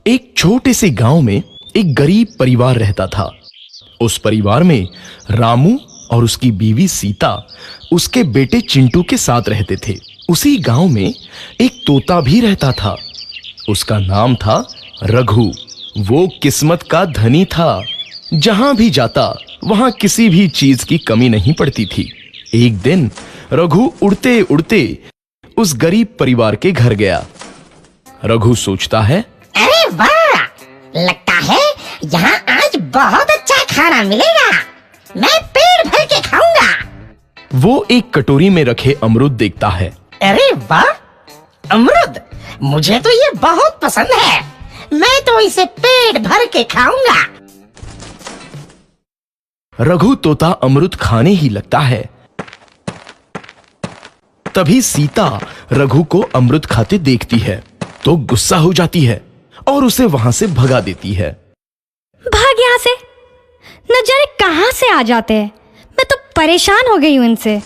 एक छोटे से गांव में एक गरीब परिवार रहता था। उस परिवार में रामू और उसकी बीवी सीता उसके बेटे चिंटू के साथ रहते थे। उसी गांव में एक तोता भी रहता था। उसका नाम था रघु। वो किस्मत का धनी था। जहां भी जाता वहां किसी भी चीज की कमी नहीं पड़ती थी। एक दिन रघु उड़ते उड़ते उस गरीब परिवार के घर गया। रघु सोचता है, अरे वाह, लगता है यहाँ आज बहुत अच्छा खाना मिलेगा। मैं पेट भर के खाऊंगा। वो एक कटोरी में रखे अमरूद देखता है। अरे वाह, अमरूद मुझे तो ये बहुत पसंद है। मैं तो इसे पेट भर के खाऊंगा। रघु तोता अमरूद खाने ही लगता है। तभी सीता रघु को अमरूद खाते देखती है तो गुस्सा हो जाती है और उसे वहां से भगा देती है। भाग यहाँ से, न जाने कहां से आ जाते हैं। मैं तो परेशान हो गई हूं इनसे।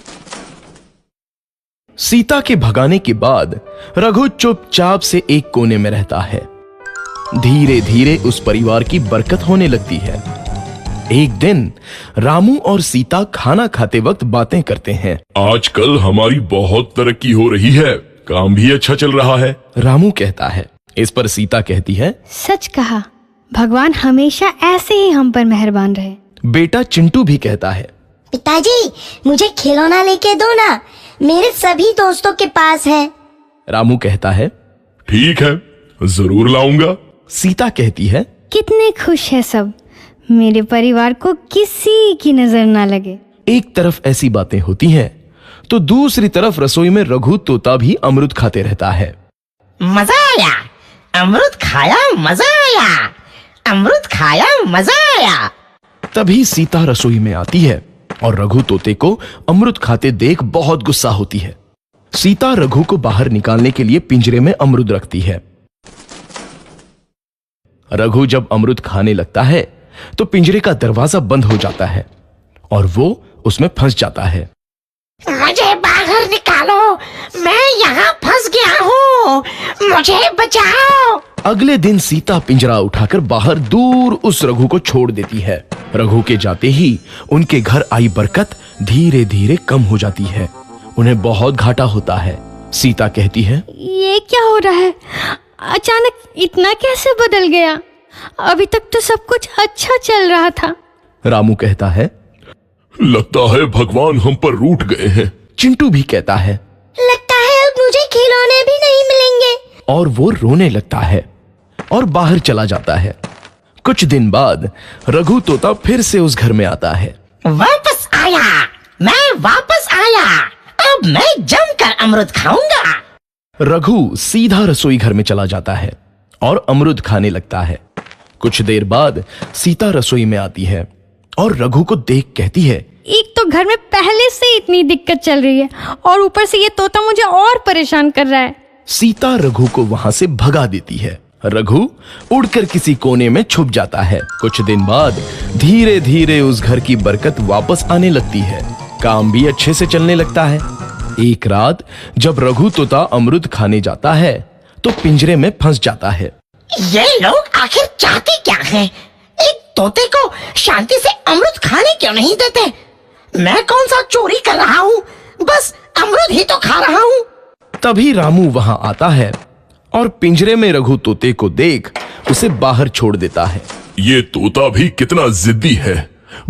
सीता के भगाने के बाद रघु चुपचाप से एक कोने में रहता है। धीरे धीरे उस परिवार की बरकत होने लगती है। एक दिन रामू और सीता खाना खाते वक्त बातें करते हैं। आजकल हमारी बहुत तरक्की हो रही है, काम भी अच्छा चल रहा है। रामू कहता है। इस पर सीता कहती है, सच कहा, भगवान हमेशा ऐसे ही हम पर मेहरबान रहे। बेटा चिंटू भी कहता है, पिताजी मुझे खिलौना लेके दो ना, मेरे सभी दोस्तों के पास है। रामू कहता है, ठीक है, जरूर लाऊंगा। सीता कहती है, कितने खुश है सब, मेरे परिवार को किसी की नजर ना लगे। एक तरफ ऐसी बातें होती हैं तो दूसरी तरफ रसोई में रघु तोता भी अमरूद खाते रहता है। मजा आया, अमरूद खाया, मजा आया, अमरूद खाया, मजा आया। तभी सीता रसोई में आती है और रघु तोते को अमरूद खाते देख बहुत गुस्सा होती है। सीता रघु को बाहर निकालने के लिए पिंजरे में अमरूद रखती है। रघु जब अमरूद खाने लगता है तो पिंजरे का दरवाजा बंद हो जाता है और वो उसमें फंस जाता है। मुझे बाहर निकालो, मैं यहाँ फंस गया हूँ, मुझे बचाओ। अगले दिन सीता पिंजरा उठाकर बाहर दूर उस रघु को छोड़ देती है। रघु के जाते ही उनके घर आई बरकत धीरे धीरे कम हो जाती है। उन्हें बहुत घाटा होता है। सीता कहती है, ये क्या हो रहा है, अचानक इतना कैसे बदल गया? अभी तक तो सब कुछ अच्छा चल रहा था। रामू कहता है, लगता है भगवान हम पर रूठ गए हैं। चिंटू भी कहता है, लगता है अब मुझे खिलौने भी नहीं मिलेंगे। और वो रोने लगता है और बाहर चला जाता है। कुछ दिन बाद रघु तोता फिर से उस घर में आता है। वापस आया, मैं वापस आया, अब मैं जमकर अमरूद खाऊंगा। रघु सीधा रसोई घर में चला जाता है और अमरूद खाने लगता है। कुछ देर बाद सीता रसोई में आती है और रघु को देख कहती है, एक तो घर में पहले से इतनी दिक्कत चल रही है और ऊपर से ये तोता मुझे और परेशान कर रहा है। सीता रघु को वहां से भगा देती है। रघु उड़कर किसी कोने में छुप जाता है। कुछ दिन बाद धीरे धीरे उस घर की बरकत वापस आने लगती है। काम भी अच्छे से चलने लगता है। एक रात जब रघु तोता अमरूद खाने जाता है तो पिंजरे में फंस जाता है। ये लोग आखिर चाहते क्या हैं? एक तोते को शांति से अमरूद खाने क्यों नहीं देते? मैं कौन सा चोरी कर रहा हूँ? बस अमरूद ही तो खा रहा हूँ। तभी रामू वहां आता है और पिंजरे में रघु तोते को देख उसे बाहर छोड़ देता है। ये तोता भी कितना जिद्दी है,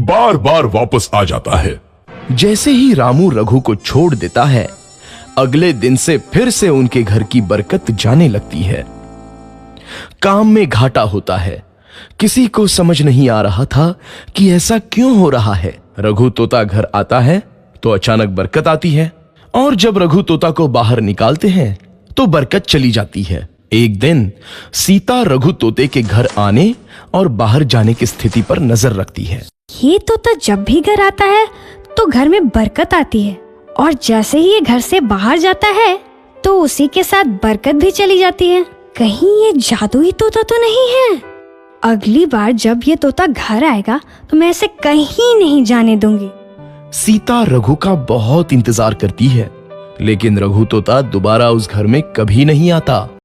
बार बार वापस आ जाता है। जैसे ही रामू रघु को छोड़ देता है, अगले दिन से फिर से उनके घर की बरकत जाने लगती है। काम में घाटा होता है। किसी को समझ नहीं आ रहा था कि ऐसा क्यों हो रहा है। रघु तोता घर आता है तो अचानक बरकत आती है और जब रघु तोता को बाहर निकालते हैं तो बरकत चली जाती है। एक दिन सीता रघु तोते के घर आने और बाहर जाने की स्थिति पर नजर रखती है। ये तोता जब भी घर आता है तो घर में बरकत आती है और जैसे ही ये घर से बाहर जाता है तो उसी के साथ बरकत भी चली जाती है। कहीं ये जादुई तोता तो नहीं है? अगली बार जब ये तोता घर आएगा तो मैं इसे कहीं नहीं जाने दूंगी। सीता रघु का बहुत इंतजार करती है, लेकिन रघु तोता दोबारा उस घर में कभी नहीं आता।